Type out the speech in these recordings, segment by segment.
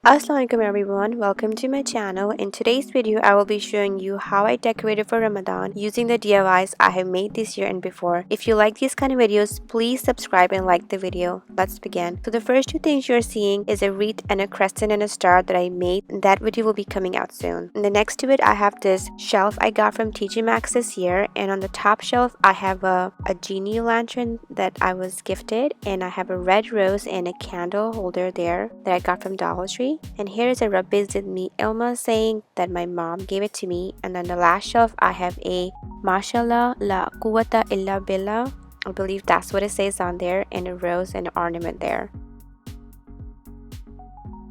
Assalamualaikum everyone, welcome to my channel. In today's video, I will be showing you how I decorated for Ramadan using the DIYs I have made this year and before. If you like these kind of videos, please subscribe and like the video. Let's begin. So the first two things you're seeing is a wreath and a crescent and a star that I made, and that video will be coming out soon. And the next to it, I have this shelf I got from TJ Maxx this year, and on the top shelf, I have a genie lantern that I was gifted, and I have a red rose and a candle holder there that I got from Dollar Tree. And here is a Rabbi Zidni Ilma saying that my mom gave it to me. And on the last shelf, I have a Mashallah la quwwata illa billah. I believe that's what it says on there, and a rose and an ornament there.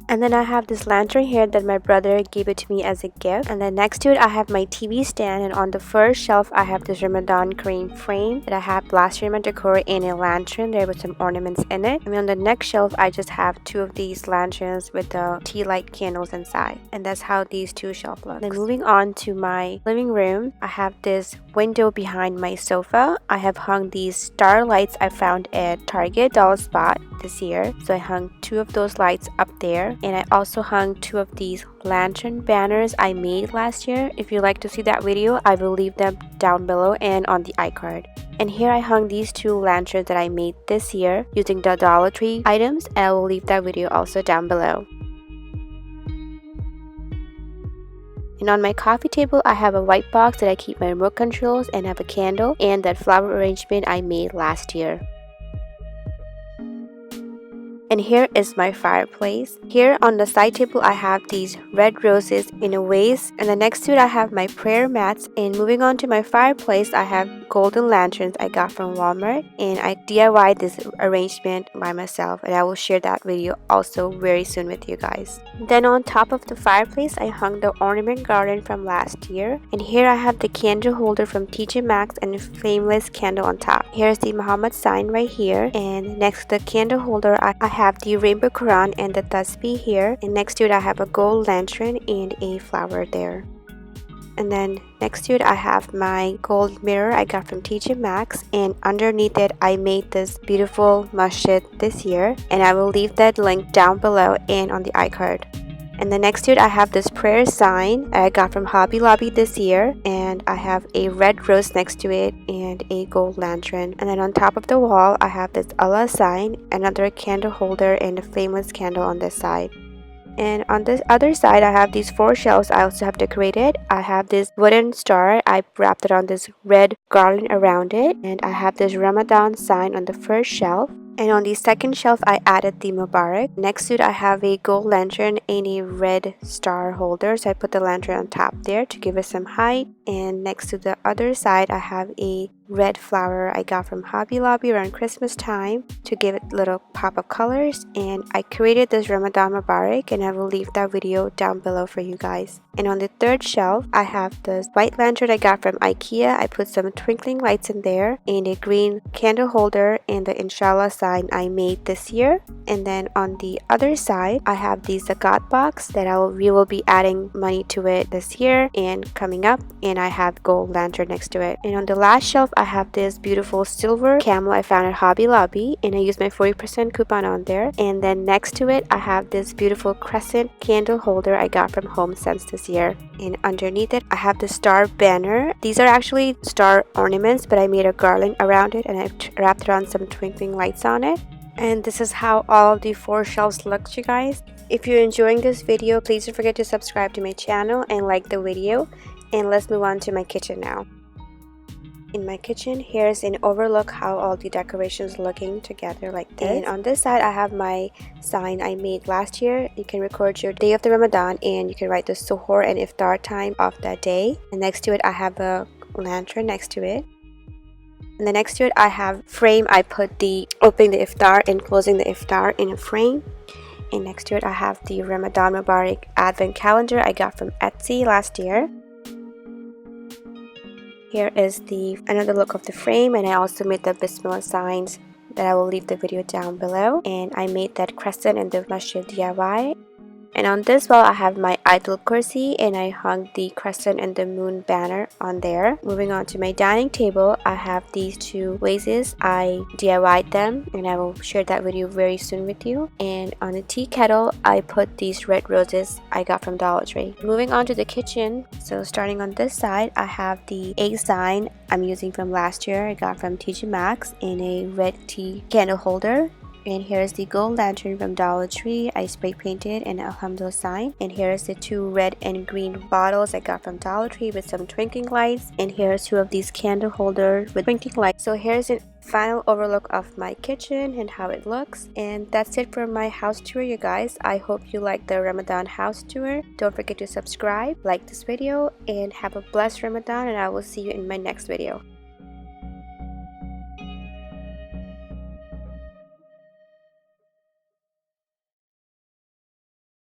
And then I have this lantern here that my brother gave it to me as a gift. And then next to it, I have my TV stand. And on the first shelf, I have this Ramadan Kareem frame that I have last year in my decor and a lantern there with some ornaments in it. And on the next shelf, I just have two of these lanterns with the tea light candles inside. And that's how these two shelves look. Then moving on to my living room, I have this window behind my sofa. I have hung these star lights I found at Target dollar spot this year. So I hung two of those lights up there. And I also hung two of these lantern banners I made last year. If you'd like to see that video, I will leave them down below and on the iCard. And here I hung these two lanterns that I made this year using the Dollar Tree items, and I will leave that video also down below. And on my coffee table, I have a white box that I keep my remote controls, and have a candle and that flower arrangement I made last year. And here is my fireplace. Here on the side table, I have these red roses in a vase, and then next to it I have my prayer mats. And moving on to my fireplace, I have golden lanterns I got from Walmart, and I DIY'd this arrangement by myself, and I will share that video also very soon with you guys. Then on top of the fireplace, I hung the ornament garland from last year, and here I have the candle holder from TJ Maxx and a flameless candle on top. Here's the Muhammad sign right here, and next to the candle holder I have the rainbow Quran and the tasbih here, and next to it I have a gold lantern and a flower there. And then next to it I have my gold mirror I got from TJ Maxx, and underneath it I made this beautiful masjid this year, and I will leave that link down below and on the iCard. And then next to it I have this prayer sign I got from Hobby Lobby this year, and I have a red rose next to it and a gold lantern. And then on top of the wall I have this Allah sign, another candle holder, and a flameless candle on this side. And on this other side, I have these four shelves I also have decorated. I have this wooden star. I wrapped it on this red garland around it. And I have this Ramadan sign on the first shelf. And on the second shelf, I added the Mubarak. Next to it, I have a gold lantern and a red star holder. So I put the lantern on top there to give it some height. And next to the other side, I have a red flower I got from Hobby Lobby around Christmas time to give it a little pop of colors. And I created this Ramadan Mubarak, and I will leave that video down below for you guys. And on the third shelf, I have this white lantern I got from IKEA. I put some twinkling lights in there, and a green candle holder, and the Inshallah sign I made this year. And then on the other side, I have the Zakat box that we will be adding money to it this year and coming up. And I have gold lantern next to it. And on the last shelf, I have this beautiful silver camel I found at Hobby Lobby, and I used my 40% coupon on there. And then next to it, I have this beautiful crescent candle holder I got from HomeSense this year. And underneath it, I have the star banner. These are actually star ornaments, but I made a garland around it, and I wrapped around some twinkling lights on it. And this is how all of the four shelves look, you guys. If you're enjoying this video, please don't forget to subscribe to my channel and like the video. And let's move on to my kitchen now. In my kitchen, here's an overlook how all the decorations looking together like this. And on this side, I have my sign I made last year. You can record your day of the Ramadan, and you can write the suhoor and iftar time of that day. And next to it, I have a lantern next to it. And then next to it, I have frame. I put the opening the iftar and closing the iftar in a frame. And next to it, I have the Ramadan Mubarak advent calendar I got from Etsy last year. Here is another look of the frame, and I also made the Bismillah signs that I will leave the video down below. And I made that crescent in the masjid DIY. And on this wall I have my idol kursi, and I hung the crescent and the moon banner on there. Moving on to my dining table, I have these two vases. I DIY'd them and I will share that video very soon with you. And on the tea kettle, I put these red roses I got from Dollar Tree. Moving on to the kitchen, so starting on this side, I have the egg sign I'm using from last year. I got from TJ Maxx in a red tea candle holder. And here's the gold lantern from Dollar Tree. I spray painted an Alhamdulillah sign. And here's the two red and green bottles I got from Dollar Tree with some twinkling lights. And here's two of these candle holders with twinkling lights. So here's a final overlook of my kitchen and how it looks. And that's it for my house tour, you guys. I hope you like the Ramadan house tour. Don't forget to subscribe, like this video, and have a blessed Ramadan, and I will see you in my next video.